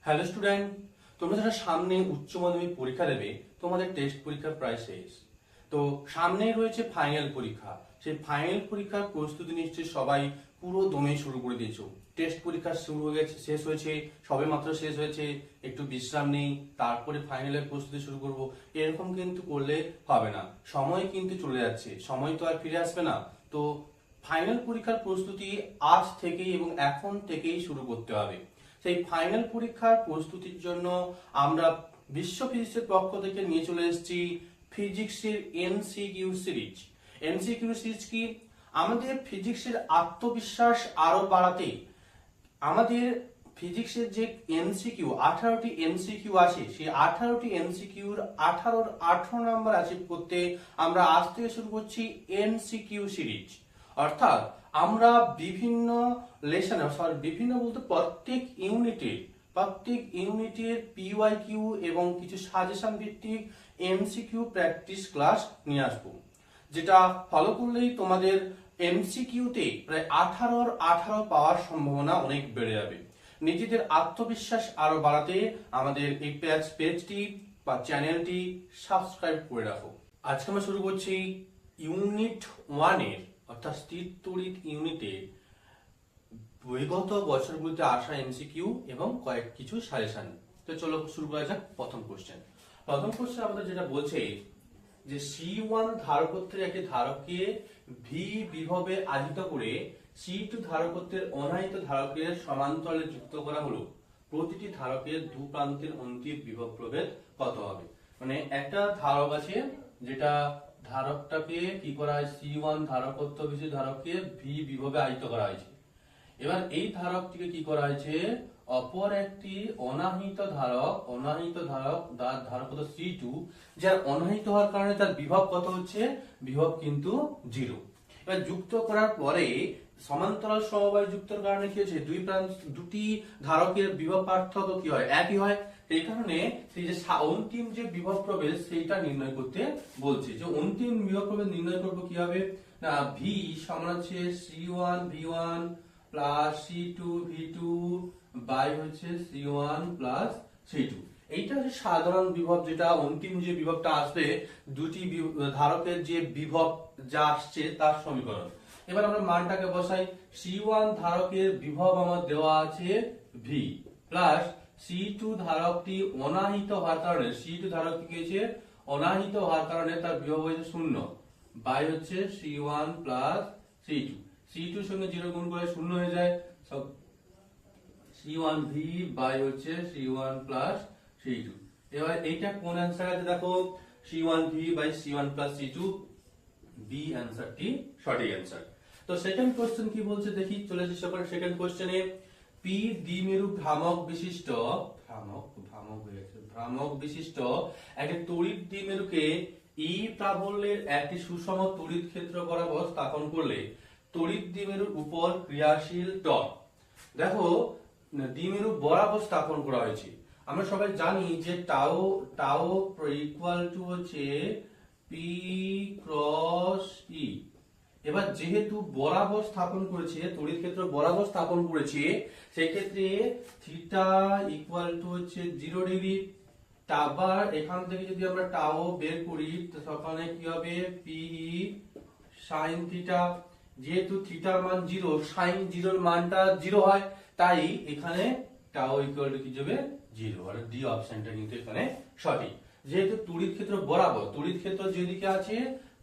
Hello student, তোমরা যারা সামনে উচ্চ মাধ্যমিক পরীক্ষা দেবে তোমাদের টেস্ট পরীক্ষা প্রায় শেষ। তো সামনে রয়েছে ফাইনাল পরীক্ষা। সেই ফাইনাল পরীক্ষার প্রস্তুতি নিশ্চয়ই সবাই পুরো দমে শুরু করে দিয়েছো। টেস্ট পরীক্ষা শুরু হয়ে গেছে, শেষ হয়েছে, সবে মাত্র শেষ হয়েছে, একটু বিশ্রাম নেই, তারপরে ফাইনালের প্রস্তুতি শুরু করব, এরকম কিন্তু করলে হবে না। সময় কিন্তু চলে যাচ্ছে, সময় তো আর ফিরে আসবে না। তো ফাইনাল পরীক্ষার প্রস্তুতি আজ থেকেই এবং এখন থেকেই শুরু করতে হবে। সেই ফাইনাল পরীক্ষার প্রস্তুতির জন্য আমরা বিশ্ব ফিজিক্সের পক্ষ থেকে নিয়ে চলে এসেছি ফিজিক্সের এমসিকিউ সিরিজ। এমসিকিউ সিরিজ কি? আমাদের ফিজিক্সের আত্মবিশ্বাস আরো বাড়াতে আমাদের ফিজিক্সের যে এমসিকিউ 18টি এমসিকিউ আছে, সেই 18টি এমসিকিউর 18 নাম্বার অ্যাচিভ করতে আমরা আজ থেকে শুরু করছি এমসিকিউ সিরিজ। অর্থাৎ আমরা বিভিন্ন লেসনে, বিভিন্ন বলতে প্রত্যেক ইউনিটের পিওয়াইকিউ এবং কিছু সাজেশন ভিত্তিক এমসিকিউ প্র্যাকটিস ক্লাস নিয়ে আসবো, যেটা ফলো করলেই তোমাদের এমসিকিউতে প্রায় 18 পাওয়ার সম্ভাবনা অনেক বেড়ে যাবে। নিজেদের আত্মবিশ্বাস আরো বাড়াতে আমাদের এই পেজটি বা চ্যানেলটি সাবস্ক্রাইব করে রাখো। আজকে আমরা শুরু করছি ইউনিট 1 এর অর্থাৎ স্থির তড়িৎ ইউনিটে বিগত বছরগুলিতে আসা এমসিকিউ এবং কিছু সাজেশন। তো চলো শুরু করা যাক। প্রথম কোশ্চেন আমাদের যেটা বলছে যে C1 ধারকত্বের একটি ধারককে V বিভবে আহিত করে C2 ধারকত্বের অনাহিত ধারকের সমান্তরালে যুক্ত করা হলো। প্রতিটি ধারকের দু প্রান্তের অন্তিম বিভব প্রভেদ কত হবে? মানে একটা ধারক আছে, যেটা ধারকটাকে কি করা হয়, C1 ধারকত্ব বিশিষ্ট ধারককে V বিভবে আহিত করা হয়েছে। এবার এই ধারকটিকে কি করা হয়েছে, অপর একটি অনাহিত ধারক ধারকত্ব C2, যার অনাহিত হওয়ার কারণে তার বিভব কত হচ্ছে, বিভব কিন্তু 0। এবার যুক্ত করার পরে সমান্তরাল সমবায় যুক্তর কারণে কি হচ্ছে, দুটি ধারকের বিভব পার্থক্য কি হয়, একই হয়। এই কারণে সেই যে অন্তিম যে বিভব প্রভেদ সেইটা নির্ণয় করতে বলছে। যে অন্তিম বিভব প্রভেদ নির্ণয় করবো কিভাবে না, V সমান হচ্ছে C1 V1 plus C2 V2 by হচ্ছে C1 প্লাস C2। এইটা হচ্ছে সাধারণ বিভব, যেটা অন্তিম যে বিভবটা আসবে দুটি ধারকের যে বিভব যা আসছে তার সমীকরণ। এবার আমরা মানটাকে বসাই। C1 ধারকের বিভব আমার দেওয়া আছে V প্লাস C2 ধারকটি অনাহিত হওয়ার কারণে, C2 ধারকটি কি হয়েছে, অনাহিত হওয়ার কারণে তার বিভব হয়েছে 0 বাই হচ্ছে C1 প্লাস C2। C2 সঙ্গে 0 গুণ করে 0 হয়ে যায়, সব C1 V বাই হচ্ছে C1 প্লাস C2। এবার এইটা কোন অ্যান্সার আছে দেখো, C1 V by C1 plus C2, B অ্যান্সারটি সঠিক অ্যান্সার। তো সেকেন্ড কোশ্চেন কি বলছে দেখি, চলে এসেছি সকালে সেকেন্ড কোশ্চেনে। পি দ্বিমেরু ভ্রামক বিশিষ্ট একটি তড়িৎ দ্বিমেরুকে ই প্রাবল্যের একটি সুষম তড়িৎ ক্ষেত্র বরাবর স্থাপন করলে তড়িৎ দ্বিমেরুর উপর ক্রিয়াশীল টর্ক। দেখো দ্বিমেরু বরাবর স্থাপন করা হয়েছে। আমরা সবাই জানি যে টাও ইকুয়াল টু হচ্ছে পি ক্রস ই। এবার যেহেতু বরাবর স্থাপন করেছে, তড়িৎ ক্ষেত্র বরাবর স্থাপন করেছে, সেই ক্ষেত্রে থিটা ইকুয়াল টু হচ্ছে 0 ডিগ্রি। আবার এখান থেকে যদি আমরা টাও বের করি তখন কি হবে, পি সাইন থিটা। যেহেতু থিটার মান 0, সাইন 0 মানটা 0 হয়, তাই এখানে টাও ইকুয়াল টু কি হবে 0, আর ডি অপশনটা কিন্তু এখানে সঠিক। যেহেতু তড়িৎ ক্ষেত্র বরাবর, তড়িৎ ক্ষেত্র যেদিকে আছে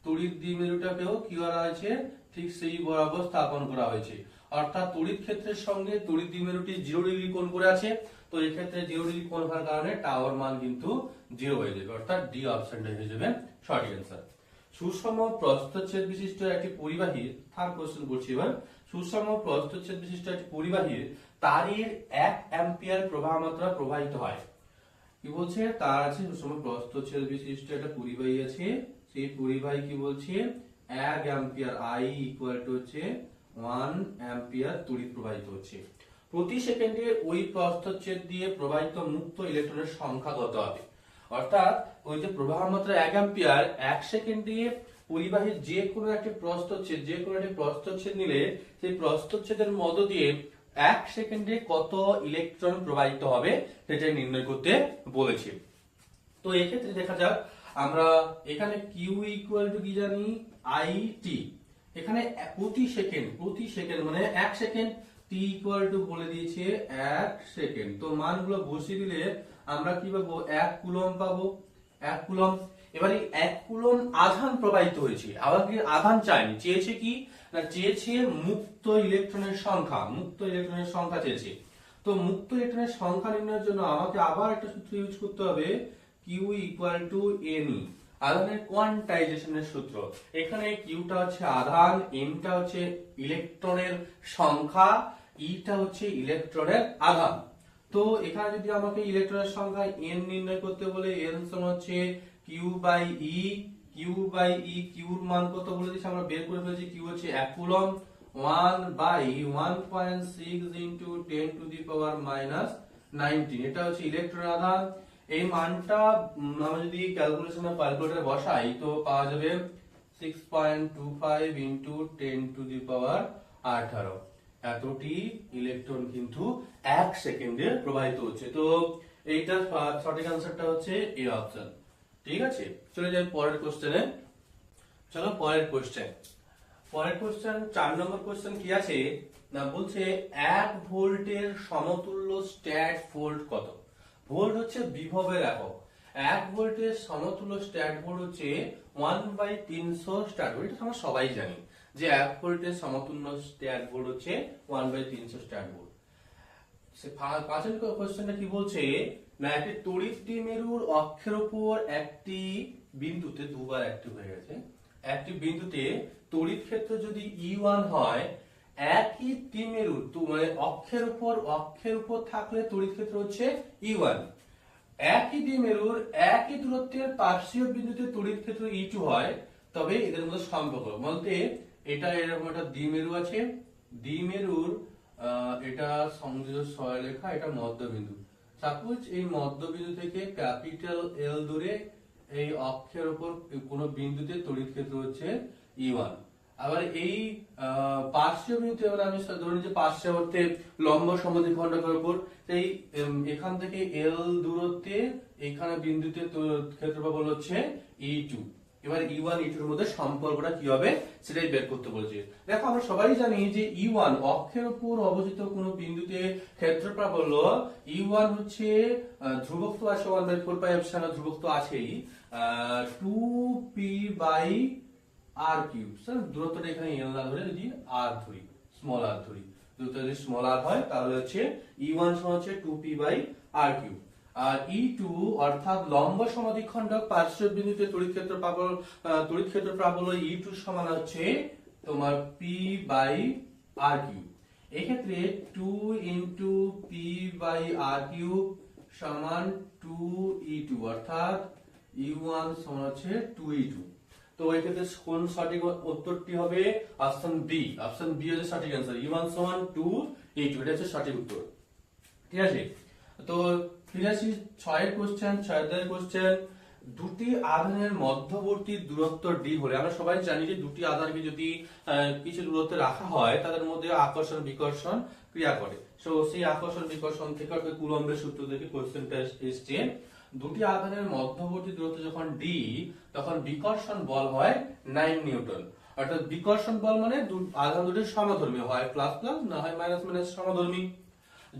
তড়িৎ দ্বিমেরুটাকেও কি করা হয়েছে, ঠিক সেই বরাবর স্থাপন করা হয়েছে। অর্থাৎ তড়িৎ ক্ষেত্রের সঙ্গে তড়িৎ দ্বিমেরুটি 0 ডিগ্রি কোণ করে আছে, তো এই ক্ষেত্রে 0 ডিগ্রি কোণ হওয়ার কারণে টাওয়ার মান কিন্তু 0 হয়ে যাবে, অর্থাৎ ডি অপশনটা হয়ে যাবে সঠিক অ্যান্সার। সুষম প্রস্থচ্ছেদ বিশিষ্ট একটি পরিবাহীর, থার্ড কোশ্চেন করছি এবার, সুষম প্রস্থচ্ছেদ বিশিষ্ট একটি পরিবাহীর তারের 1 অ্যাম্পিয়ার প্রবাহ মাত্রা প্রবাহিত হয়। কি বলছে, তার আছে সুষম প্রস্থচ্ছেদ বিশিষ্ট একটা পরিবাহী আছে, সেই পরিবাহী কি বলছে 1 অ্যাম্পিয়ার, I ইকুয়াল টু হচ্ছে 1 অ্যাম্পিয়ার তড়িৎ প্রবাহিত হচ্ছে। প্রতি সেকেন্ডে ওই প্রস্থচ্ছেদ দিয়ে প্রবাহিত মুক্ত ইলেকট্রনের সংখ্যা কত হবে? অর্থাৎ ওই যে প্রবাহ মাত্রা 1 অ্যাম্পিয়ার, 1 সেকেন্ডে পরিবাহীর যে কোনো একটি প্রস্থচ্ছেদ নিলে সেই প্রস্থচ্ছেদের মধ্য দিয়ে এক সেকেন্ডে কত ইলেকট্রন প্রবাহিত হবে সেটা নির্ণয় করতে বলেছে। তো এক্ষেত্রে দেখা যাক, আমরা এখানে কিউ ইকুয়াল টু কি জানি, আই টি। এখানে প্রতি সেকেন্ড মানে এক সেকেন্ড, টি ইকুয়াল টু বলে দিয়েছে এক সেকেন্ড। তো মানগুলো বসিয়ে দিলে আমরা কি পাবো, 1 কুলম্ব পাবো, 1 কুলম্ব। এবারে 1 কুলম্ব আধান প্রবাহিত হয়েছে, আবার কি আধান চাইনি, চেয়েছে কি না, চেয়েছে মুক্ত ইলেকট্রনের সংখ্যা চেয়েছে। তো মুক্ত ইলেকট্রনের সংখ্যা নির্ণয়ের জন্য আমাকে আবার একটা সূত্র ইউজ করতে হবে, কিউ ইকুয়াল টু এনই, আধানের কোয়ান্টাইজেশনের সূত্র। এখানে কিউটা হচ্ছে আধান, এনটা হচ্ছে ইলেকট্রনের সংখ্যা, ইটা হচ্ছে ইলেকট্রনের আধান। তো এখানে যদি আমাকে ইলেকট্রনের সংখ্যা এন নির্ণয় করতে বলে, এন সমান হচ্ছে কিউ বাই ই, কিউর মান কত বলে দিচ্ছি আমরা বের করে ফেলেছি, কিউ হচ্ছে 1 coulomb, 1 by 1.6 into 10 to the power minus 19, এটা হচ্ছে ইলেকট্রনের আধান। এই মানটা আমরা যদি ক্যালকুলেটরে বসাই তো পাওয়া যাবে 6.25 ইনটু 10 টু দি পাওয়ার 18। এতটি ইলেকট্রন কিন্তু 1 সেকেন্ডে প্রবাহিত হচ্ছে। তো এইটার সঠিক আনসারটা হচ্ছে এ অপশন। ঠিক আছে, চলে যাই পরের কোশ্চেনে। চলো পরের কোশ্চেন 4 নম্বর কোশ্চেন কি আছে না, বলছে 1 ভোল্টের সমতুল্য স্ট্যাট ভোল্ট কত। ভোল্ট হচ্ছে বিভবের একক, 1 ভোল্টের সমতুল্য স্ট্যাট ভোল্ট হচ্ছে 1/300 স্ট্যাট ভোল্ট। এটা আমরা সবাই জানি যে 1 ভোল্টের সমতুল্য স্ট্যাট ভোল্ট হচ্ছে 1/300 স্ট্যাট ভোল্ট। সে 5 নম্বর কোশ্চেনটা কি বলছে না, একটি তড়িৎ দ্বিমেরুর অক্ষের উপর একটি বিন্দুতে, দুবার অ্যাক্টিভ হয়ে গেছে, একটি বিন্দুতে তড়িৎ ক্ষেত্র যদি E1 হয়, একই দ্বিমেরুর মানে অক্ষের উপর থাকলে তড়িৎ ক্ষেত্র হচ্ছে E1। একই দ্বিমেরুর একই দূরত্বের পার্শ্বীয় বিন্দুতে তড়িৎ ক্ষেত্র E2 হয়, তবে এদের মধ্যে সম্পর্ক বলতে, এটা এরকম একটা দ্বিমেরু আছে, দ্বিমেরুর এটা সংযোজক সরলরেখা, এটা মধ্যবিন্দু। সাপোজ এই মধ্যবিন্দু থেকে ক্যাপিটাল এল দূরে এই অক্ষের উপর কোন বিন্দুতে তড়িৎ ক্ষেত্র হচ্ছে E1। আবার এই পার্শ্বীয় বিন্দুতে, এবার আমি ধরে নিচ্ছি পার্শ্বীয় অর্থে লম্ব সমদ্বিখণ্ডকের উপর, এই এখান থেকে এল দূরত্বে এখানে বিন্দুতে ক্ষেত্রফল হচ্ছে E2। এবার E1 E2 এর মধ্যে সম্পর্কটা কি হবে সেটাই বের করতে বলেছে। দেখো আমরা সবাই জানি যে E1 অক্ষের উপর অবস্থিত কোন বিন্দুতে ক্ষেত্রফল হলো E1 হচ্ছে ধ্রুবক তো আছে 1/4 পাই এপসিলন, ধ্রুবক তো আছেই, 2p by r cube. Sir দূরত্বটা এখানে l না ধরে যদি r ধরি, স্মল r ধরি, দূরত্ব যদি স্মল r হয় তাহলে হচ্ছে E1 সমান হচ্ছে 2p by r cube. R E2 অর্থাৎ লম্ব সমদ্বিখণ্ডক পার্শ্ব বিন্দুতে তড়িৎ ক্ষেত্রফল হলো E2 সমান হচ্ছে তোমার p বাই r কিউব। এই ক্ষেত্রে 2 into p by r cube সমান 2E2, অর্থাৎ E1 সমান হচ্ছে 2E2। তো এই ক্ষেত্রে কোন সঠিক উত্তরটি হবে, অপশন বি। অপশন বি হচ্ছে সঠিক অ্যান্সার, E1 সমান 2E2, এটা হচ্ছে সঠিক উত্তর। ঠিক আছে, তো ফিরে আসি 6 এর কোশ্চেন। দুটি আধানের মধ্যবর্তী দূরত্ব d হলে, আমরা সবাই জানি যে দুটি আধানকে যদি কিছু দূরত্বে রাখা হয় তাদের মধ্যে আকর্ষণ বিকর্ষণ ক্রিয়া করে। সো সেই আকর্ষণ বিকর্ষণ থেকে অর্থাৎ কুলম্বের সূত্র থেকে কোশ্চেনটা এসছে। দুটি আধানের মধ্যবর্তী দূরত্ব যখন d, তখন বিকর্ষণ বল হয় 9 নিউটন। অর্থাৎ বিকর্ষণ বল মানে আধান দুটি সমধর্মী, হয় প্লাস প্লাস না হয় মাইনাস মাইনাস সমধর্মী।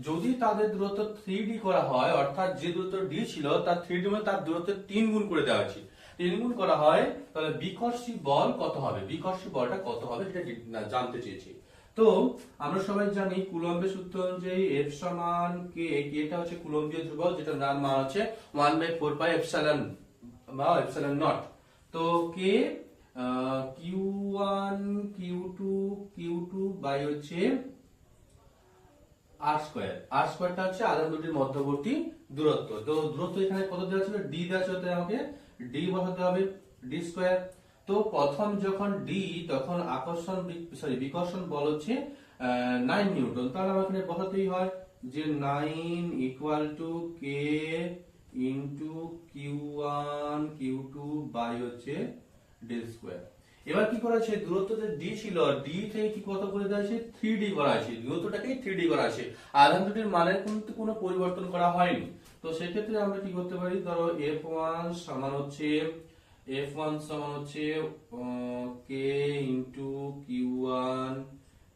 যদি তাদের দূরত্ব 3d করা হয়, অর্থাৎ যে দূরত্ব d ছিল তার 3d মানে তার দূরত্ব 3 গুণ করে দেওয়া হয়েছে, 3 গুণ করা হয়, তাহলে বিকর্ষী বল কত হবে, বিকর্ষী বলটা কত হবে সেটা জানতে চেয়েছি। তো আমরা সবাই জানি কুলম্বের সূত্র অনুযায়ী F সমান k, এটা হচ্ছে কুলম্বীয় ধ্রুবক, যেটা যার মান হচ্ছে 1/4 পাই এপসিলন বা এপসিলন নট। তো k q1 q2 বাই হচ্ছে r স্কয়ারটা হচ্ছে আধান দুটির মধ্যবর্তী দূরত্ব। তো দূরত্ব এখানে কত দেওয়া ছিল, d দেওয়া ছিল, তাই আমাকে d বসাতে হবে, d স্কয়ার। তো প্রথম যখন d, তখন বিকর্ষণ বল হচ্ছে 9 নিউটন, তাহলে আমার এখানে বসাতেই হয় যে 9 equal to k into q1 q2 by হচ্ছে d স্কয়ার। এবার কি করা আছে, দূরত্ব যে ডি ছিল, ডি থেকে কি কত করে দেওয়া আছে, 3d করা আছে, দূরত্বটাকে 3d করা আছে, আধান দুটির মানের কিন্তু কোনো পরিবর্তন করা হয়নি। তো সেক্ষেত্রে আমরা কি করতে পারি, ধরো F1 সমান হচ্ছে k into Q1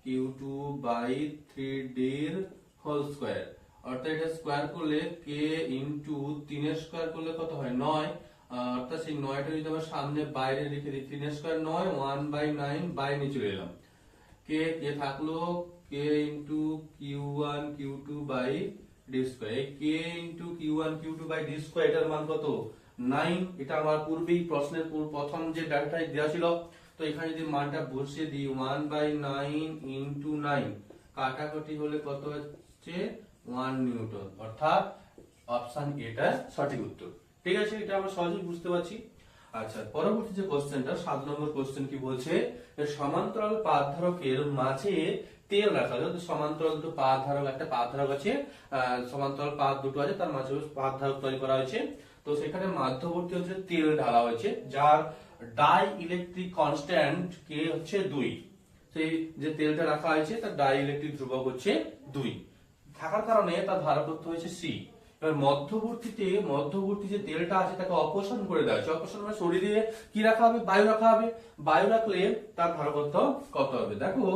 Q2 by 3d এর হোল স্কয়ার, অর্থাৎ এটা স্কয়ার করলে k ইন্টু 3 এর স্কয়ার করলে কত হয়, 9, অর্থাৎ সেই 9টা যদি আমরা সামনে বাইরে রেখে দিই, 3 এর স্কয়ার 9, 1/9 বাইরে চলে এলাম, k থাকলো k into Q1 Q2 by d square, k into Q1 Q2 by d square এটার মান কত, 9। এটা আমার পূর্বেই প্রশ্নের প্রথম যে ডাটাটাই দেওয়া ছিল। তো এখানে যদি মানটা বসিয়ে দিই 1/9 ইন্টু 9, কাটাকাটি হলে কত হচ্ছে 1 নিউটন, অর্থাৎ অপশন এটা সঠিক উত্তর। ঠিক আছে, এটা আমরা সহজেই বুঝতে পারছি। আচ্ছা, পরবর্তী যে কোশ্চেনটা 7 নম্বর কোশ্চেন কি বলছে, সমান্তরাল পাত ধারকের মাঝে তেল রাখা আছে। সমান্তরাল দুটো পাত ধারক, একটা পাত ধারক আছে, সমান্তরাল পাত দুটো আছে, তার মাঝে পাত ধারক তৈরি করা হয়েছে। তো সেখানে মধ্যবর্তী হচ্ছে তেল ঢালা হয়েছে, যার ডাই ইলেকট্রিক কনস্ট্যান্ট কে হচ্ছে 2। সেই যে তেলটা রাখা হয়েছে তার ডাই ইলেকট্রিক ধ্রুবক হচ্ছে 2 থাকার কারণে তার ধারকত্ব হয়েছে C। এবার মধ্যবর্তী যে তেলটা আছে তাকে অপসারণ করে দেওয়া হয়েছে। অপসারণ মানে সরিয়ে দিয়ে কি রাখা হবে, বায়ু রাখা হবে। বায়ু রাখলে তার ধারকত্ব কত হবে, দেখো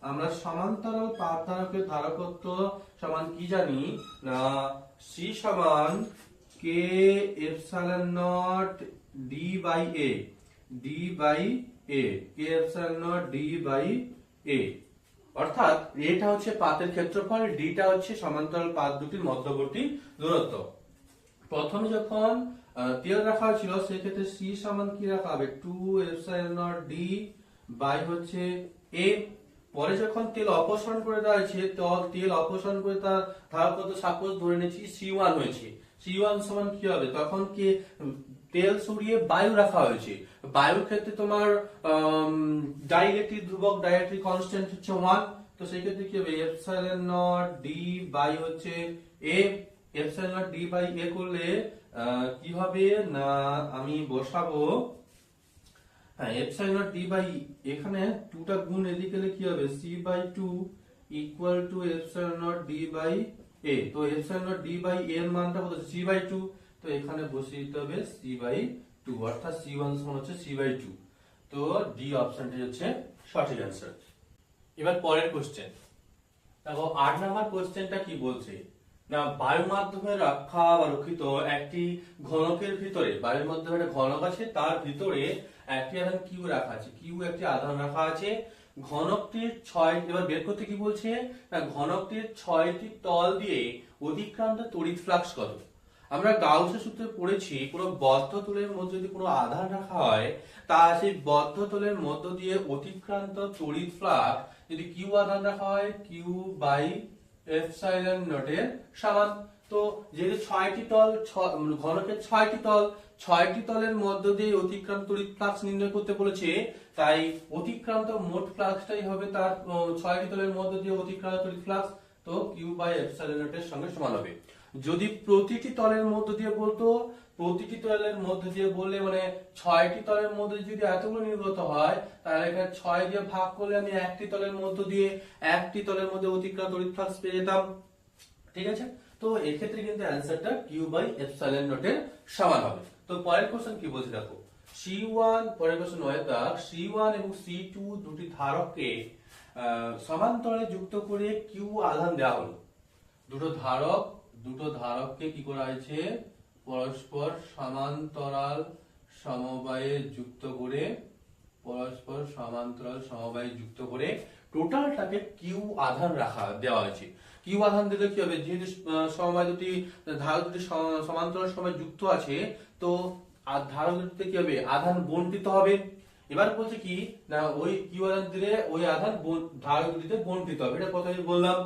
আমরা সমান্তরাল পাত ধারকের ধারকত্ব সমান কি জানি না, C সমান k epsilon naught d by a, k epsilon naught d by a, অর্থাৎ এটা হচ্ছে পাতের ক্ষেত্রফল, ডিটা হচ্ছে সমান্তরাল পাত দুটির মধ্যবর্তী দূরত্ব। প্রথমে যখন তেল রাখা হয়েছিল সেক্ষেত্রে C সমান কি রাখা হবে, 2 এপসাইলন নট d বাই হচ্ছে a। পরে যখন তেল অপসারণ করে দেওয়া হয়েছে, তেল অপসারণ করে তার ধারকত্ব সাপোজ ধরে নিয়েছি C1 হয়েছে, C1 সমান কি হবে, তখন কি তেল সরিয়ে বায়ু রাখা হয়েছে। বায়ুর ক্ষেত্রে তোমার ডাইইলেকট্রিক ধ্রুবক, ডাইইলেকট্রিক কনস্ট্যান্ট হচ্ছে 1। তো সেই ক্ষেত্রে কি হবে, এপসাইলন নট ডি বাই হচ্ছে a, epsilon naught d by a করলে কি হবে না, আমি বসাবো এপসাইলন নট ডি বাই, এখানে 2টা গুণ এদিকে কি হবে, c by 2 equal to epsilon naught d by a। তো epsilon naught d by a এর মানটা কত, c বাই 2। তো এখানে বসিয়ে দিতে হবে c বাই 2, অর্থাৎ c1 সমান হচ্ছে c বাই 2। তো ডি অপশনটি হচ্ছে সঠিক অ্যান্সার। এবার পরের কোশ্চেন দেখো, 8 নাম্বার কোশ্চেনটা কি বলছে না, বায়ুর মাধ্যমে রক্ষা বা রক্ষিত একটি ঘনকের ভিতরে, বায়ুর মাধ্যমে একটা ঘনক আছে, তার ভিতরে একটি আধান কিউ রাখা আছে, কিউ একটি আধান রাখা আছে। ঘনকটির 6, এবার বের করতে কি বলছে না, ঘনকটির 6টি তল দিয়ে অতিক্রান্ত তড়িৎ ফ্লাক্স কত। আমরা গাউসের সূত্রে পড়েছি, কোনো বদ্ধ তলের মধ্যে যদি কোনো আধান রাখা হয়, তা সেই বদ্ধ তলের মধ্য দিয়ে অতিক্রান্ত তড়িৎ ফ্লাক্স যদি কিউ আধান রাখা হয়, কিউ বাই এপসাইলন নট এর সমান। তো যেহেতু 6টি তল, ঘনকের 6টি তল, 6টি তলের মধ্য দিয়ে অতিক্রান্ত তড়িৎ ফ্লাক্স নির্ণয় করতে বলেছে, তাই অতিক্রান্ত মোট ফ্লাক্সটাই হবে তার 6টি তলের মধ্য দিয়ে অতিক্রান্ত তড়িৎ ফ্লাক্স। তো কিউ বাই এপসাইলন নট এর সঙ্গে সমান হবে। যদি প্রতিটি তলের মধ্য দিয়ে বলতো, প্রতিটি তলের মধ্য দিয়ে বললে মানে 6টি তলের মধ্যে যদি এতগুলো নির্গত হয়, তাহলে এখানে 6 দিয়ে ভাগ করলে আমি একটি তলের মধ্যে অতিক্রান্ত তড়িৎ ফ্লাক্স পেয়ে যেতাম। ঠিক আছে, তো এক্ষেত্রে কিন্তু অ্যান্সারটা কিউ বাই এপসাইলন নট এর সমান হবে। তো পরের কোশ্চেন কি বলছে দেখো, C1, পরের কোশ্চেন 9 দাগ, C1 এবং C2 দুটি ধারককে সমান্তরালে যুক্ত করে কিউ আধান দেওয়া হলো। দুটো ধারককে কি করা হয়েছে, পরস্পর সমান্তরাল সমবায়ে যুক্ত করে টোটালটাকে কিউ আধান দেওয়া হয়েছে। কিউ আধান দিলে কি হবে, যেহেতু সমবায় দুটি ধারক দুটি সমান্তরাল সমবায়ে যুক্ত আছে, তো ধারক দুটিতে কি হবে, আধান বণ্টিত হবে। এবার বলছে কি না, ওই কিউ আধান দিলে ওই আধান ধারক দুটিতে বণ্টিত হবে। এটা প্রথমে বললাম।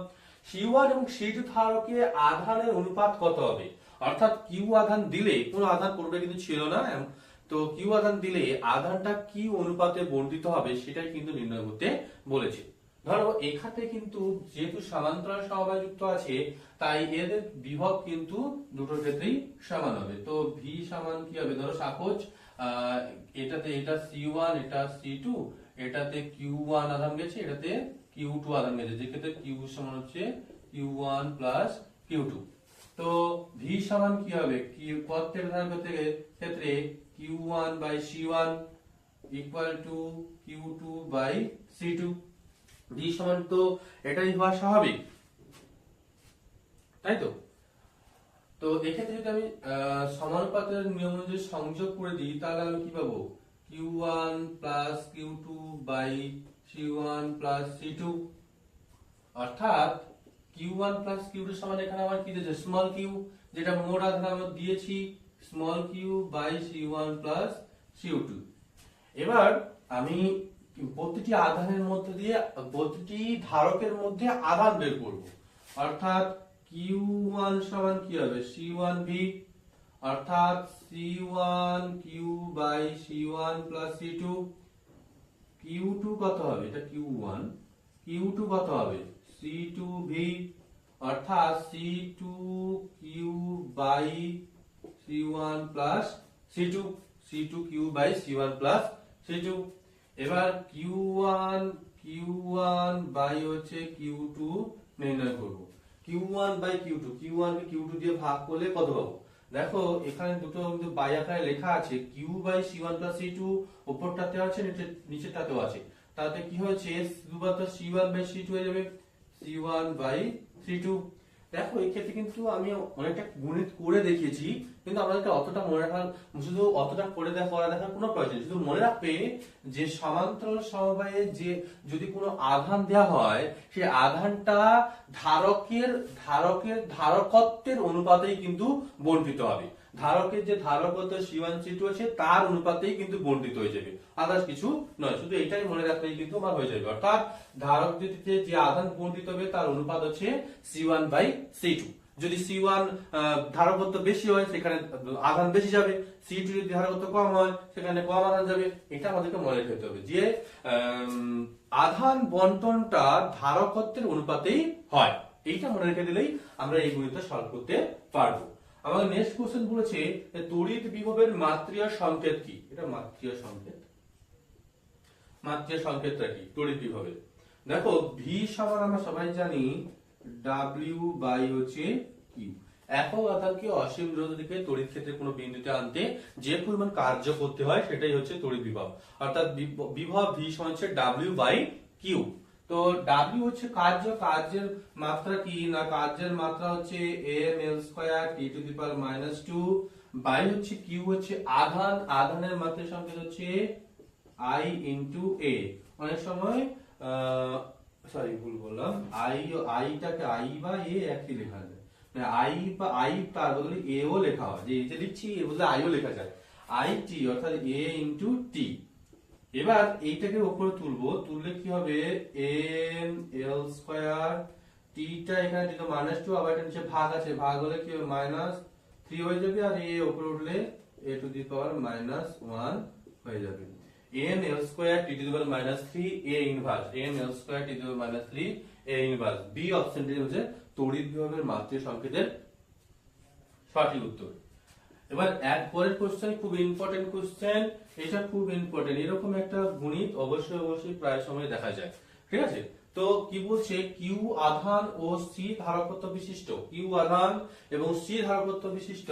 C1 এবং C2 ধারকে আধানের অনুপাত কত হবে, অর্থাৎ কিউ আধান দিলে, কোনো আধান পূর্বে কিন্তু ছিল না, তো কিউ আধান দিলে আধানটা কি অনুপাতে বণ্টিত হবে সেটাই কিন্তু নির্ণয় করতে বলেছে। ধরো এখানে কিন্তু যেহেতু সমান্তরাল সমবায় যুক্ত আছে, তাই এদের বিভব কিন্তু দুটোর ক্ষেত্রেই সমান হবে। তো ভি সমান কি হবে, ধরো সাপোজ এটাতে এটা C1, এটা C2, এটাতে Q1 আধান গেছে, এটাতে Q2 আধান গেছে, যে ক্ষেত্রে Q সমান হচ্ছে Q1 প্লাস Q2। তো ভি সমান কি হবে, প্রত্যেক ধারক ক্ষেত্রে Q1 by C1 equal to Q2 by C2। V সমান তো এটাই হওয়া স্বাভাবিক, তাই তো? তো এক্ষেত্রে যদি আমি সমানুপাতের নিয়ম অনুযায়ী সংযোগ করে দিই, তাহলে আমি কি পাবো, Q1 plus Q2 by C1 plus C2, অর্থাৎ Q1 প্লাস Q2 সমান এখানে আমার কি দিয়েছে, স্মল কিউ, যেটা মোট আধান আমরা দিয়েছি, small q by C1 plus CO2। এবার আমি প্রতিটি আধানের মধ্যে দিয়ে প্রতিটি ধারকের মধ্যে আধান বের করব, অর্থাৎ Q1 সমান কি হবে, C1V, অর্থাৎ C1Q by C1 plus C2। Q2 কত হবে, এটা Q1, Q2 কত হবে, C2V, অর্থাৎ C2Q by C1 plus C2, C2Q by C1 plus C2। এবার Q1 বাই হচ্ছে Q2 নির্ণয় করব। Q1 by Q2, Q1 K Q2 দিয়ে ভাগ করলে কত পাবো, দেখো এখানে দুটো কিন্তু বাই আকারে লেখা আছে, Q by C1 plus C2, উপরটাতে আছে নিচেরটাতেও আছে, তাতে কি হয়েছে, শুধুমাত্র C1 বাই C2 হয়ে যাবে, C1 বাই C2। দেখো এই ক্ষেত্রে কিন্তু আমি অনেকটা গণিত করে দেখিয়েছি, কিন্তু আমাদেরকে অতটা মনে রাখার, শুধু অতটা করে দেখার কোনো প্রয়োজন নেই। শুধু মনে রাখবে যে সমান্তরাল সমবায়ে যে যদি কোনো আধান দেওয়া হয়, সেই আধানটা ধারকত্বের অনুপাতেই কিন্তু বণ্টিত হবে। ধারকের যে ধারকত্ব C1 C2 আছে তার অনুপাতেই কিন্তু বণ্টিত হয়ে যাবে, আদার্স কিছু নয়। শুধু এটাই মনে রাখলেই কিন্তু আমার হয়ে যাবে, অর্থাৎ ধারক যে আধান বণ্টিত হবে তার অনুপাত হচ্ছে C1 বাই C2। যদি C1 ধারকত্ব বেশি হয় সেখানে আধান বেশি যাবে, C2 যদি ধারকত্ব কম হয় সেখানে কম আধান যাবে। এটা আমাদেরকে মনে রাখতে হবে যে আধান বন্টনটা ধারকত্বের অনুপাতেই হয়। এইটা মনে রেখে দিলেই আমরা এই গণিতটা সলভ করতে পারবো। আমাদের নেক্সট কোশ্চেন বলেছে তড়িৎ বিভবের মাত্রিয় সংকেত কি। এটা মাত্রিয় সংকেতটা কি তড়িৎ বিভবের। দেখো ভি সমান আমরা সবাই জানি W বাই হচ্ছে কিউ। একক আধানকে অসীম দূরত্ব থেকে তড়িৎ ক্ষেত্রে কোনো বিন্দুতে আনতে যে পরিমাণ কার্য করতে হয় সেটাই হচ্ছে তড়িৎ বিভব, অর্থাৎ বিভব ভি সমান হচ্ছে W বাই কিউ। তো W হচ্ছে কার্যের মাত্রা কি না, কার্যের মাত্রা হচ্ছে ml² (10⁻²) বাই হচ্ছে কিউ হচ্ছে আধানের মাত্রার সংকেত হচ্ছে I ইনটু A। অনেক সময় সরি ভুল বললাম, আইটাকে আই বা এ একই লেখা যায়, মানে আই তার বদলে এ ও লেখা হয়, যে এতে লিখছি এর বদলে আই ও লেখা যায়, আই টি অর্থাৎ এ ইনটু টি। এবার এইটাকে উপরে তুললে কি হবে, এম এল স্কয়ার, টিটা এখানে দিল -2, আবার এটা নিচে ভাগ আছে, ভাগ হলে কি হবে -3 হয়ে যাবে, আর এ উপরে উঠলে a টু দি পাওয়ার -1 হয়ে যাবে। n l square t to the power -3 a inverse, n l square t to the power -3 a inverse. B অপশনটি হচ্ছে তড়িৎ বিভবের মাত্রিয় সংকেতের সঠিক উত্তর। এবার এক পরের কোশ্চেন খুব ইম্পর্টেন্ট কোশ্চেন, এটা খুব ইম্পর্টেন্ট। এরকম একটা গণিত অবশ্যই প্রায় সময় দেখা যায়, ঠিক আছে? তো কি বলছে, কিউ আধান ও সি ধারকত্ব বিশিষ্ট, কিউ আধান এবং সি ধারকত্ব বিশিষ্ট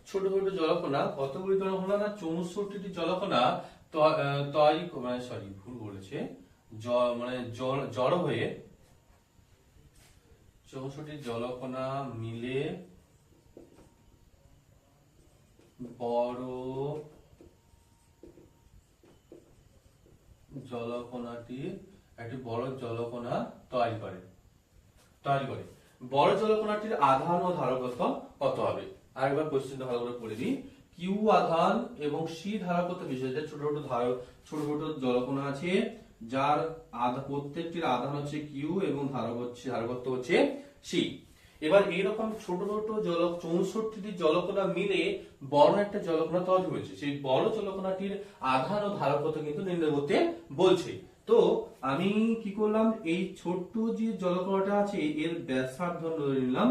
ছোট ছোট জলকণা, কতগুলি জলকণা না 64টি জলকণা তৈরি, মানে সরি ভুল বলেছে, জড় হয়ে 64টি জলকণা মিলে বড় জলকণাটির একটি বড় জলকণা তৈরি করে। বড় জলকণাটির আধান ও ধারকত্ব কত হবে? আরেকবার কোশ্চেনটা ভালো করে পড়ে দিই। কিউ আধান এবং সি ধারকত্ব বিশেষ, ছোট ছোট জলকণা আছে যার প্রত্যেকটির আধান হচ্ছে কিউ এবং ধারকত্ব হচ্ছে সি। এবার এইরকম ছোট ছোট 64টি জলকণা মিলে বড় একটা জলকণা তৈরি হয়েছে, সেই বড় জলকণাটির আধান ও ধারকত্ব কিন্তু নির্ণয় করতে বলছে। তো আমি কি করলাম, এই ছোট্ট যে জলকণাটা আছে এর ব্যাসার্ধ ধরে নিলাম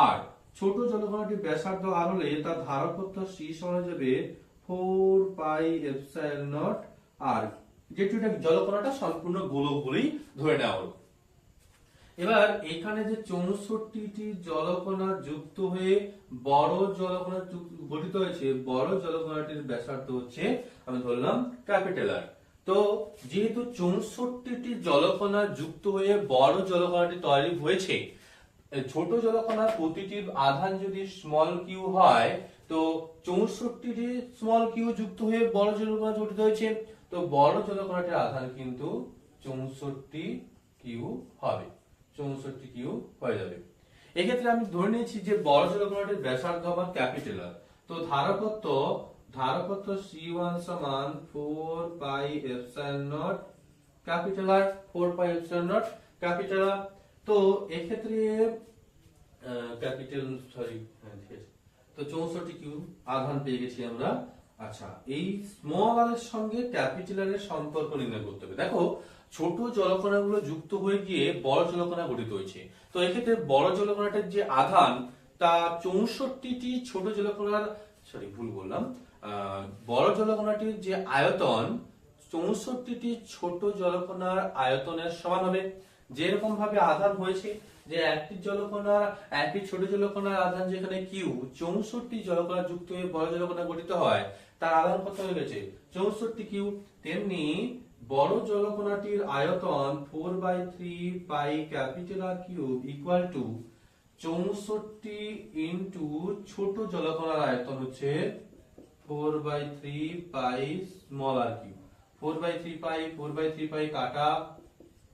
আর, ছোট জলকণাটির ব্যাসার্ধ আর হলে তার ধারকত্ব c সমান হয়ে যাবে 4 পাই এপসাইলন নট আর, যেহেতু এটা জলকণাটা সম্পূর্ণ গোলক বলেই ধরে নেওয়া হলো। এবার এখানে যে 64টি জলকণা যুক্ত হয়ে বড় জলকণা গঠিত হয়েছে, বড় জলকণাটির ব্যাসার্ধ হচ্ছে আমি ধরলাম ক্যাপিটাল আর। তো যেহেতু 64টি জলকণা যুক্ত হয়ে বড় জলকণাটি তৈরি হয়েছে, ছোট জলকণার প্রতিটির আধান যদি স্মল কিউ হয়, তো 64টি স্মল কিউ যুক্ত হয়ে বড় জলকণা গঠিত হয়েছে, তো বড় জলকণাটির আধান কিন্তু 64 কিউ হবে, 64 কিউ হয়ে যাবে। এক্ষেত্রে আমি ধরে নিয়েছি যে বড় জলকণাটির ব্যাসার্ধ আমার ক্যাপিটাল আর, তো ধারকত্ব C1 সমান 4 pi epsilon naught capital R, 4 pi epsilon naught capital R. তো এক্ষেত্রে ক্যাপিটাল তো 64 কিউ আধান পেয়ে গেছি আমরা। আচ্ছা, এই স্মল আর এর সঙ্গে ক্যাপিটাল আর এর সম্পর্ক নির্ণয় করতে হবে। দেখো ছোট জলকণাগুলো যুক্ত হয়ে গিয়ে বড় জলকণা গঠিত হয়েছে, তো এক্ষেত্রে বড় জলকণাটার যে আধান তা 64টি ছোট জলকণার বড় জলকণাটির যে আয়তন 64টি ছোট জলকণার আয়তনের সমান হবে। যেরকম ভাবে আধান হয়েছে যে একটি জলকণার, একটি ছোট জলকণার আধান যেখানে কিউ 64টি জলকণা যুক্ত হয়ে বড় জলকণা গঠিত হয়, তার আধান কত হয়ে গেছে 64 কিউ, তেমনি বড় জলকণাটির আয়তন 4/3 pi capital R cube equal to 64 into ছোট জলকণার আয়তন হচ্ছে 4/3 pi small R cube. 4/3 pi কাটা,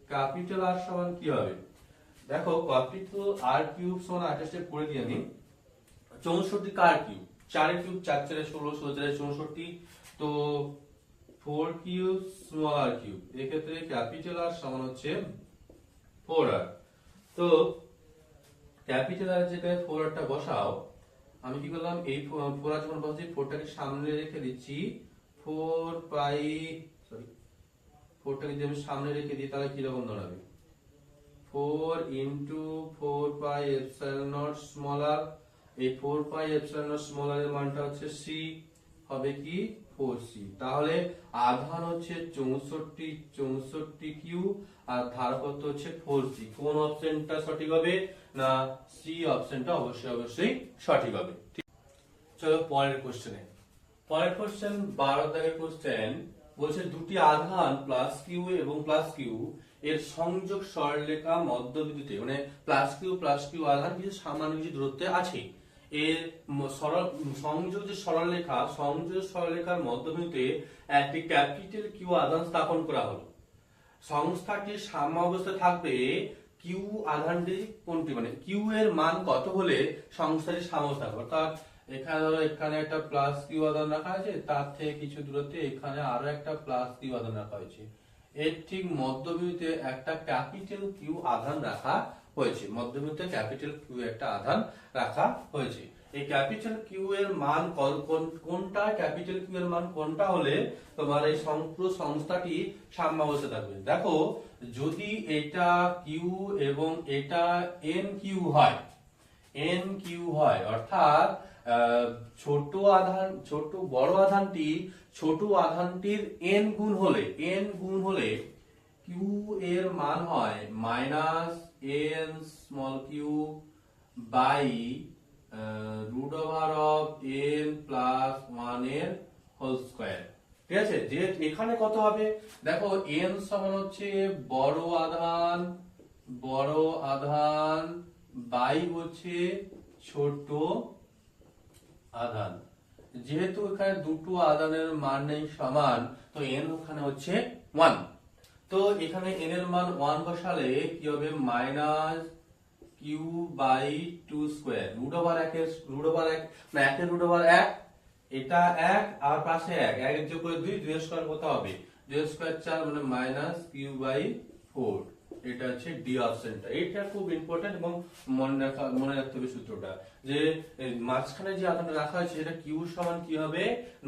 ক্যাপিটাল আর সমান কি হবে, দেখো ক্যাপিটাল আর কিউব সমান 28 করে দিই আমি, 64 কার কিউব, 4 এর কিউব 4 4 16, 16 64, তো 4 কিউব স্মল আর কিউব, এক্ষেত্রে ক্যাপিটাল আর সমান হচ্ছে 4 আর। তো ক্যাপিটাল আর জায়গায় 4 আরটা বসাও, আমি কি করলাম এই 4 আর যখন বসাচ্ছি 4টাকে সামনে রেখে দিচ্ছি, 4টাকে যদি আমি সামনে রেখে দিই তাহলে কি রকম দাঁড়াবে, 4 into 4 pi epsilon naught small r, এই 4 pi epsilon naught small r এর মানটা হচ্ছে c, হবে কি 4c। তাহলে আধান হচ্ছে 64 কিউ আর ধারকত্ব হচ্ছে 4c। কোন অপশনটা সঠিক হবে না, সি অপশনটা অবশ্যই সঠিক হবে। চলো পরের কোশ্চেনে। পরের কোশ্চেন 12 দাগের কোশ্চেন বলছে দুটি আধান প্লাস কিউ এবং প্লাস কিউ এর সংযোগ সরলরেখা মধ্যবিন্দুতে, মানে প্লাস কিউ আধান কিছু সামান্য কিছু দূরত্বে আছে, এর সংযোগ সরলরেখার মধ্যবিন্দুতে একটি ক্যাপিটাল কিউ আধান স্থাপন করা হলো। সংস্থাটির সাম্য অবস্থায় থাকবে কিউ আধানটি কোনটি, মানে কিউ এর মান কত হলে সংস্থাটির সাম্য থাকবে, অর্থাৎ এখানে ধরো এখানে একটা প্লাস কিউ আধান রাখা আছে, তার থেকে কিছু দূরত্বে এখানে আরো একটা প্লাস কিউ আধান রাখা হয়েছে, এর ঠিক মধ্যবিন্দুতে একটা ক্যাপিটাল কিউ আধান রাখা হয়েছে, মধ্যবিন্দুতে ক্যাপিটাল কিউ একটা আধান রাখা হয়েছে। এই ক্যাপিটাল কিউ এর মান কোনটা, ক্যাপিটাল কিউ এর মান কোনটা হলে তোমার এই পুরো সংস্থাটি সাম্যাবস্থায় থাকবে। দেখো যদি এটা কিউ এবং এটা এন কিউ হয় অর্থাৎ বড় আধানটি ছোট আধানটির n গুণ হলে কিউ এর মান হয় -n small q by √n plus 1 এর হোল স্কয়ার। ঠিক আছে, যে এখানে কত হবে দেখো n সমান হচ্ছে বড় আধান বাই হচ্ছে ছোট আধান, যেহেতু এখানে দুটো আধানের মান নেই সমান, তো n ওখানে হচ্ছে 1, তো এখানে n এর মান 1 বসালে কি হবে -q/2 স্কয়ার, √1 না 1 এর √1, এটা 1 আর পাশে 1 এর যোগ করে 2 এর স্কয়ার কত হবে 2 এর স্কয়ার 4 মানে -q/4, এটা হচ্ছে ডি অপশনটা। এটা খুব ইম্পর্টেন্ট এবং মনে রাখতে হবে সূত্রটা, যে মাঝখানে যে আধানটা রাখা হয়েছে সেটা কিউ সমান কি হবে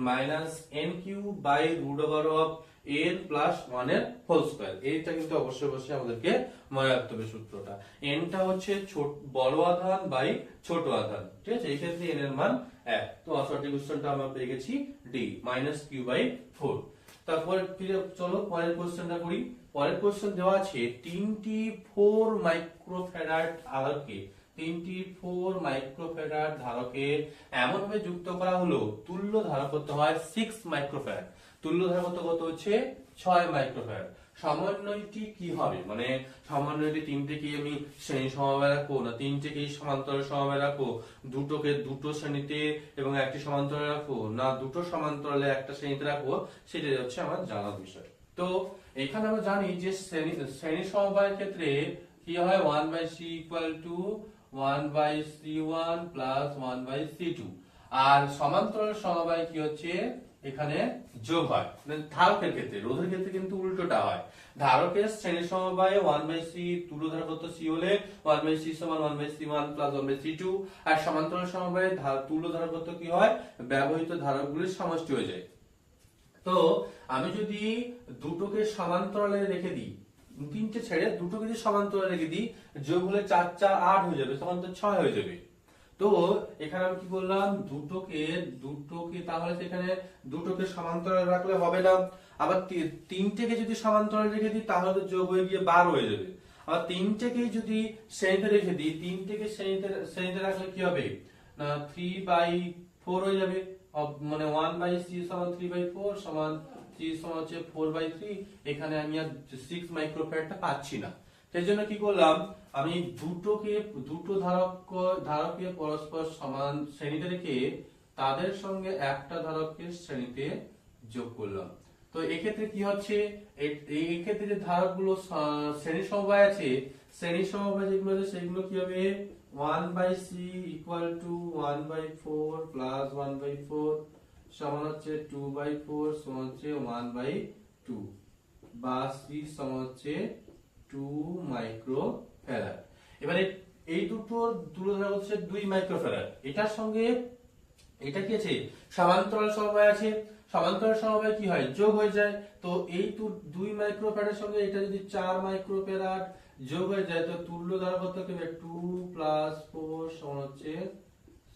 -nq/√n n প্লাস 1 এর হোল স্কয়ার। এইটা কিন্তু অবশ্যই অবশ্যই আমাদেরকে মনে রাখতে হবে সূত্রটা। n টা হচ্ছে বড় আধান বাই ছোট আধান, ঠিক আছে? এই ক্ষেত্রে n এর মান 1। তো সঠিক কোশ্চেনটা আমরা পেয়ে গেছি ডি -q/4। তারপর চলো পরের কোশ্চেনটা করি। পরের কোশ্চেন দেওয়া আছে 3টি 4 মাইক্রোফ্যারাড আধানকে 4 মাইক্রোফ্যারাড ধারকে এমন ভাবে যুক্ত করা হলো তুল্য ধারকত্ব হয় 6 মাইক্রোফ্যারাড। তুল্য ধারকত্ব কত হচ্ছে 6 মাইক্রোফ্যারাড। সমন্বয়টি কি হবে, মানে সমন্বয়টি তিনটেকে আমি শ্রেণী সমবায় রাখবো না তিনটেকেই সমান্তরাল সমবায় রাখবো, দুটোকে দুটো শ্রেণীতে এবং একটি সমান্তরালে রাখবো না দুটো সমান্তরালে একটা শ্রেণীতে রাখবো, সেটাই হচ্ছে আমার জানার বিষয়। তো এখানে আমরা জানি যে শ্রেণী সমবায়ের ক্ষেত্রে কি হয় 1/c = 1/c1 + 1/c2। আর সমান্তরাল সমবায় কি হচ্ছে এখানে যোগ হয়, মানে ধারকের ক্ষেত্রে। রোধের ক্ষেত্রে কিন্তু উল্টোটা হয়। ধারকের শ্রেণী সমবায়ে 1/c তুল্য ধারকত্ব c হলে 1/c = 1/c1 + 1/c2। আর সমান্তরাল সমবায়ে তুল্য ধারকত্ব কি হয় ব্যবহৃত ধারকগুলির সমষ্টি হয়ে যায়। তো আমি যদি দুটোকে সমান্তরালে রেখে দিই, তিনটে ছেড়ে দুটোকে যদি সমান্তরালে রেখে দিই, যোগ হলে 4 4 8 হয়ে যাবে, সমান্তরাল 6 হয়ে যাবে। তো এখানে আমি কি বললাম দুটোকে তাহলে সেখানে দুটোকে সমান্তরালে রাখলে হবে না। আবার তিনটেকে যদি সমান্তরালে রেখে দিই তাহলে তো যোগ হয়ে গিয়ে 12 হয়ে যাবে। আবার তিনটেকে যদি শ্রেণীতে রেখে দিই, তিনটেকে শ্রেণীতে রাখলে কি হবে না 3/4 হয়ে যাবে। মানে 1/c = 3/4 সমান c সমান হচ্ছে 4/3। এখানে আমি আর 6 মাইক্রোফ্যারাডটা পাচ্ছি না। সেই জন্য কি করলাম, আমি দুটো ধারককে পরস্পর সমান শ্রেণীতে রেখে তাদের সঙ্গে একটা ধারককে শ্রেণীতে যোগ করলাম। তো এক্ষেত্রে কি হচ্ছে, এই ক্ষেত্রে যে ধারকগুলো শ্রেণী সমবায় আছে, শ্রেণী সমবায় যেগুলো আছে সেগুলো কি হবে 1/c = 1/4 + 1/4 সমান হচ্ছে 2/4 সমান হচ্ছে 1/2 বা c সমান হচ্ছে 2 মাইক্রোফ্যারাড। এবারে এই দুটোর তুল্য ধারকত্ব হচ্ছে 2 মাইক্রোফ্যারাড। এটার সঙ্গে এটা কি আছে সমান্তরাল সমবায় আছে, সমান্তরাল সমবায় কি হয় যোগ হয়ে যায়। তো এই 2 মাইক্রোফ্যারাডের সঙ্গে এটা যদি 4 মাইক্রোফ্যারাড যোগ হয়ে যায় তো তুল্য ধারকত্ব কি হবে 2 + 4 সমান হচ্ছে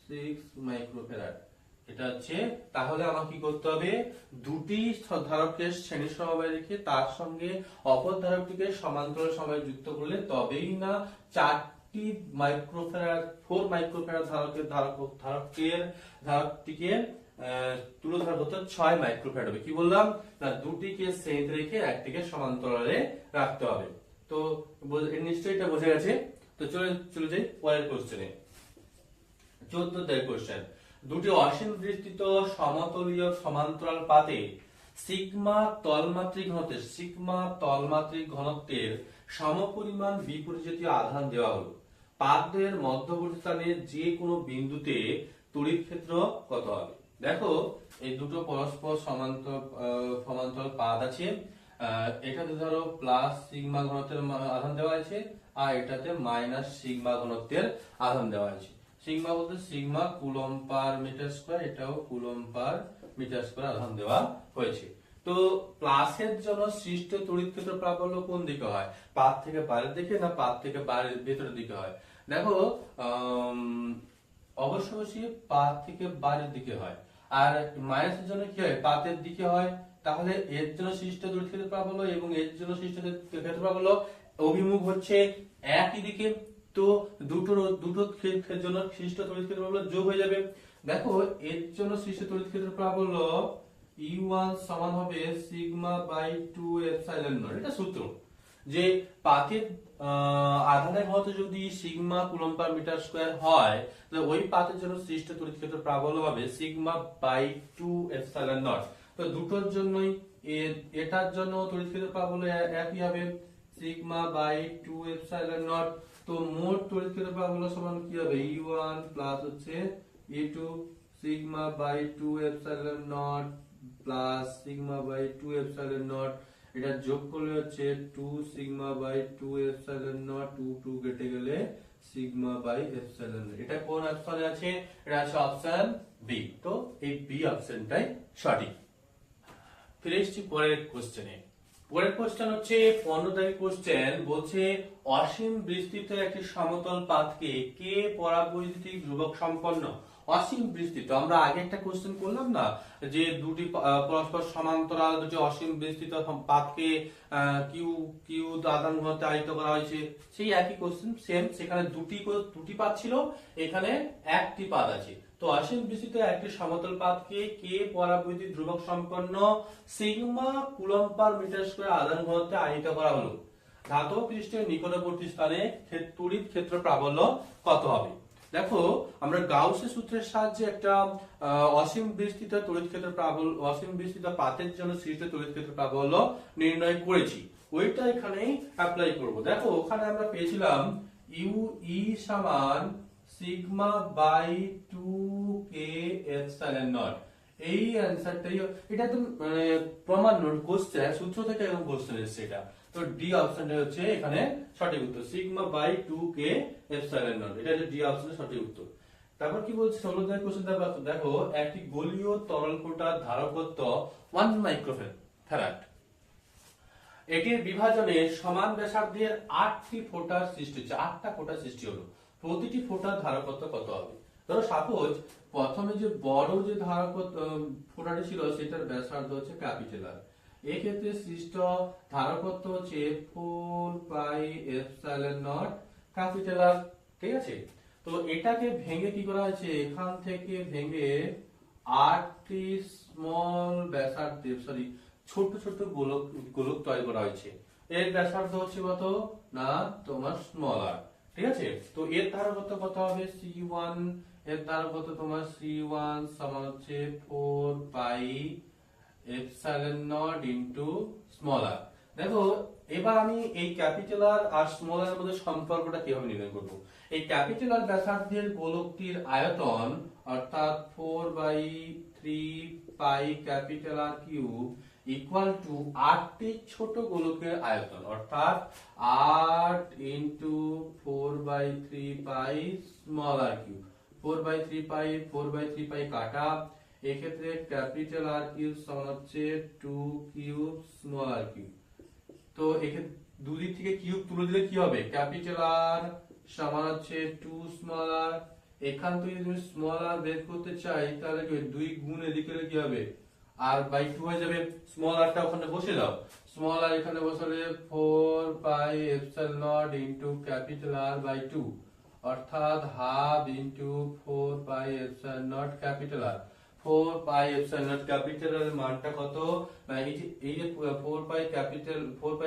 6 মাইক্রোফ্যারাড। এটা হচ্ছে, তাহলে আমাকে কি করতে হবে দুটি ধারককে শ্রেণী সমবায় রেখে তার সঙ্গে অপর ধারকটিকে সমান্তরাল সমবায়ে যুক্ত করলে তবেই না 4টি মাইক্রোফ্যারাড 4 মাইক্রোফ্যারাড ধারকটিকে তুল্য ধারকত্ব 6 মাইক্রোফ্যারাড হবে। কি বললাম না দুটিকে শ্রেণীতে রেখে একটিকে সমান্তরালে রাখতে হবে। তো নিশ্চয়ই এটা বোঝা গেছে। তো চলে যাই পরের কোশ্চেনে। 14 কোশ্চেন, দুটি অসীম বিস্তৃত সমতলীয় সমান্তরাল পাতে সিগমা তলমাত্রিক ঘনত্বের সমপরিমাণ বিপরীতজাতীয় আধান দেওয়া হলো। পাতদ্বয়ের মধ্যবর্তী স্থানে যে কোনো বিন্দুতে তড়িৎ ক্ষেত্র কত হবে? দেখো এই দুটো পরস্পর সমান্তরাল পাত আছে। এটাতে ধরো প্লাস সিগমা ঘনত্বের আধান দেওয়া আছে আর এটাতে মাইনাস সিগমা ঘনত্বের আধান দেওয়া আছে। সিগমা বলতে sigma coulomb per metre square, এটাও কুলম্ব পার মিটার স্কয়ার আধান দেওয়া হয়েছে। তো প্লাসের জন্য সৃষ্ট তড়িৎ ক্ষেত্র প্রাবল্য কোন দিকে হয়, পাত থেকে বাইরের দিকে না পাত থেকে বাইরের ভেতরের দিকে হয়? দেখো অবশ্যই পাত থেকে বাইরের দিকে হয়। আর মাইনাসের জন্য কি হয় পাতের দিকে হয়। তাহলে এর জন্য সৃষ্ট তড়িৎ ক্ষেত্র প্রাবল্য এবং এর জন্য সৃষ্ট ক্ষেত্র প্রাবল্য অভিমুখ হচ্ছে একই দিকে। তো দুটো ক্ষেত্রের জন্য সৃষ্ট তড়িৎ ক্ষেত্র প্রাবল্য যোগ হয়ে যাবে। দেখো এর জন্য সৃষ্ট তড়িৎ ক্ষেত্র প্রাবল্য E1 সমান হবে সিগমা/2 এপসাইলন নট। এটা সূত্র যে পাতের আধানের ঘনত্ব যদি sigma coulomb per metre square হয় তাহলে ওই পাতের জন্য সৃষ্ট তড়িৎ ক্ষেত্র প্রাবল্য হবে সিগমা/2 এপসাইলন নট। তো দুটোর জন্যই এটার জন্য তড়িৎ ক্ষেত্র প্রাবল্য একই হবে সিগমা/2 এপসাইলন নট। তো মোট তড়িৎ ক্ষেত্র প্রাবল্য সমান কি হবে E1 প্লাস হচ্ছে E2 সিগমা/2 এপসাইলন নট প্লাস সিগমা/2 এপসাইলন নট। এটা যোগ করলে হচ্ছে 2 সিগমা/2 এপসাইলন নট, 2 কেটে গেলে সিগমা/এপসাইলন। এটা কোন অপশনে আছে? এটা আছে অপশন বি। তো এই বি অপশনটাই সঠিক। ফিরে এসেছি পরের কোশ্চেনে। পরের কোশ্চেন হচ্ছে 15 তারিখ কোশ্চেন, বলছে অসীম বিস্তৃত একটি সমতল পাতকে কে পরাবৈদ্যুতিক ধ্রুবক সম্পন্ন। অসীম বিস্তৃত, আমরা আগে একটা কোশ্চেন করলাম না যে দুটি পরস্পর সমান্তরাল দুটি অসীম বিস্তৃত পাতকে কিউ কিউ আধান ঘনত্বে আহিত করা হয়েছে, সেই একই কোশ্চেন সেম। সেখানে দুটি পাত ছিল, এখানে একটি পাত আছে। তো অসীম বিস্তৃত একটি সমতল পাতকে কে পরাবৈদ্যুতিক ধ্রুবক সম্পন্ন sigma coulomb per metre square আধান ঘনত্বে আহিত করা হলো। ধাতব পৃষ্ঠের নিকটবর্তী স্থানে তড়িৎ ক্ষেত্র প্রাবল্য কত হবে? দেখো, আমরা গাউসের সূত্রের সাহায্যে একটা অসীম বিস্তৃত তড়িৎ ক্ষেত্র প্রাবল্য, অসীম বিস্তৃত পাতের জন্য সৃষ্ট তড়িৎ ক্ষেত্র প্রাবল্য নির্ণয় করেছি, ওইটা এখানেই অ্যাপ্লাই করব। দেখো, ওখানে আমরা পেয়েছিলাম ইউ ই সমান sigma by 2 k epsilon naught. এই অ্যানসারটাই, এটা একদম প্রমাণ নোট কোশ্চেন, সূত্র থেকে একদম কোশ্চেন এসেছে এটা। তো ডি অপশনটা হচ্ছে এখানে সঠিক উত্তর, sigma by 2 k epsilon naught, এটা হচ্ছে ডি অপশনের সঠিক উত্তর। তারপর কি বলছে 16 দাগের কোশ্চেন, দেখো একটি গোলীয় তরল ফোঁটার ধারকত্ব 1 মাইক্রোফ্যারাড। এটির বিভাজনে সমান ব্যাসার্ধের 8টি ফোঁটার সৃষ্টি হচ্ছে, 8টা ফোঁটার সৃষ্টি হলো। প্রতিটি ফোঁটার ধারকত্ব কত হবে? ধরো সাপোজ প্রথমে যে বড় যে ধারকত্ব ফোঁটাটি ছিল সেটার ব্যাসার্ধ হচ্ছে ক্যাপিটাল আর, এই ক্ষেত্রে সৃষ্ট ধারকত্ব হচ্ছে 4 pi epsilon naught capital R, ঠিক আছে। তো এটাকে ভেঙে কি করা হয়েছে, এখান থেকে ভেঙে 8টি স্মল ব্যাসার্ধের, সরি ছোট ছোট গোলক গোলক তৈরি করা হয়েছে। এর ব্যাসার্ধ হচ্ছে কত না তোমার স্মল আর, ঠিক আছে। তো এর ধারকত্ব কত হবে C1, এর ধারকত্ব তোমার C1 সমান হচ্ছে 4 pi epsilon naught into small r. দেখো, এবার আমি এই ক্যাপিটাল আর আর স্মল আর এর মধ্যে সম্পর্কটা কিভাবে নির্ণয় করব। এই ক্যাপিটাল আর ব্যাসার্ধের গোলকটির আয়তন অর্থাৎ 4/3 pi capital R cube equal to 8টি ছোট গোলকের আয়তন, অর্থাৎ 8 into 4/3 pi small R cube. 4/3 pi কাটা, এক্ষেত্রে ক্যাপিটাল আর কিউব সমান হচ্ছে 2 কিউব স্মল আর কিউব। তো এক্ষেত্রে দুদিক থেকে কিউব তুলে দিলে কি হবে, ক্যাপিটাল আর সমান হচ্ছে 2 স্মল আর। এখান থেকে যদি স্মল আর বের করতে চাই তাহলে কি 2 গুণ এদিকে কি হবে, আর বাই 2 হয়ে যাবে। স্মল আরটা ওখানে বসে দাও, স্মল আর এখানে বসালে 4 pi epsilon naught into capital R by 2, অর্থাৎ half into 4 pi epsilon naught capital R. 4 pi epsilon naught capital R এর মানটা কত, এই যে 4 পাই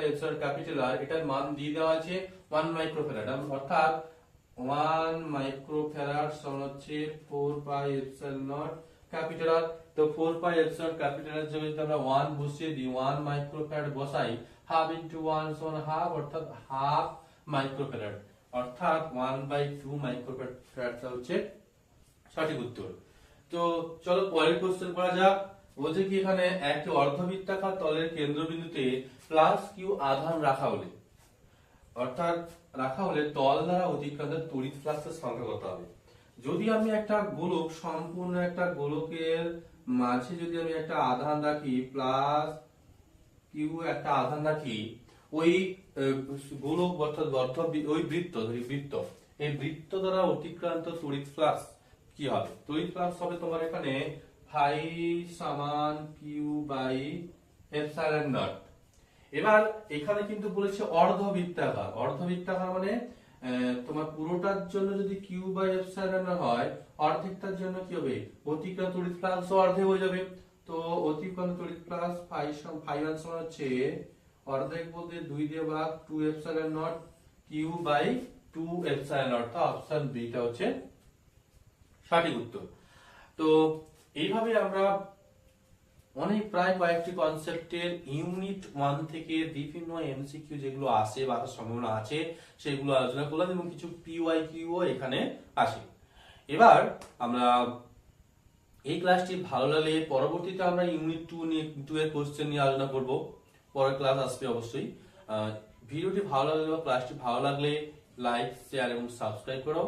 এপসাইলন ক্যাপিটাল আর, এটার মান দিয়ে দেওয়া আছে 1 মাইক্রোফ্যারাড, অর্থাৎ 1 মাইক্রোফ্যারাড সমান হচ্ছে 4 pi epsilon naught capital R. তো 4 পাই এপসাইলন ক্যাপিটাল এর জায়গায় যদি আমরা 1 বসিয়ে দিই, 1 মাইক্রোফ্যারাড বসাই, হাফ ইনটু 1 সমান হাফ, অর্থাৎ হাফ মাইক্রোফ্যারাড, অর্থাৎ 1/2 মাইক্রোফ্যারাডটা হচ্ছে সঠিক উত্তর। তো চলো পরের কোশ্চেন করা যাক। বলছে কি এখানে একটি অর্ধবৃত্তাকার তলের কেন্দ্রবিন্দুতে প্লাস কিউ আধান রাখা হলে, অর্থাৎ রাখা হলে তল দ্বারা অতিক্রান্ত তড়িৎ ফ্লাক্সের সংখ্যা কত হবে। যদি আমি একটা গোলক, সম্পূর্ণ একটা গোলকের মাঝে যদি আমি একটা আধান রাখি, প্লাস কিউ একটা আধান রাখি, ওই গোলক অর্থাৎ ওই বৃত্ত, এই বৃত্ত দ্বারা অতিক্রান্ত তড়িৎ ফ্লাক্স কি হবে? তড়িৎ ফ্লাক্স হবে তোমার এখানে ফাই সমান কিউ বাই এপসাইলন নট। এবার এখানে কিন্তু বলেছে অর্ধবৃত্তাকার, অর্ধবৃত্তাকার মানে তোমার পুরোটার জন্য যদি কিউ বাই এপসাইলন নট হয়, অর্ধেকটার জন্য কি হবে, অতিক্রান্ত তড়িৎ ফ্লাক্স অর্ধে হয়ে যাবে। তো অতিক্রান্ত তড়িৎ ফ্লাক্স ফাই1 সমান হচ্ছে অর্ধেক বলতে 2 দিয়ে ভাগ 2 epsilon naught q by 2 epsilon naught, option B টা হচ্ছে সঠিক উত্তর। তো এইভাবে আমরা প্রায় কয়েকটি কনসেপ্টের ইউনিট 1 থেকে বিভিন্ন এমসিকিউ যেগুলো আসে বা আসার সম্ভাবনা আছে সেগুলো আলোচনা করলাম, এবং কিছু পিওয়াইকিউ এখানে আসে। এবার আমরা এই ক্লাসটি ভালো লাগলে পরবর্তীতে আমরা ইউনিট 2 এর কোশ্চেন নিয়ে আলোচনা করব, পরের ক্লাস আসবে অবশ্যই। ভিডিওটি ভালো লাগলে বা ক্লাসটি ভালো লাগলে লাইক, শেয়ার এবং সাবস্ক্রাইব করো।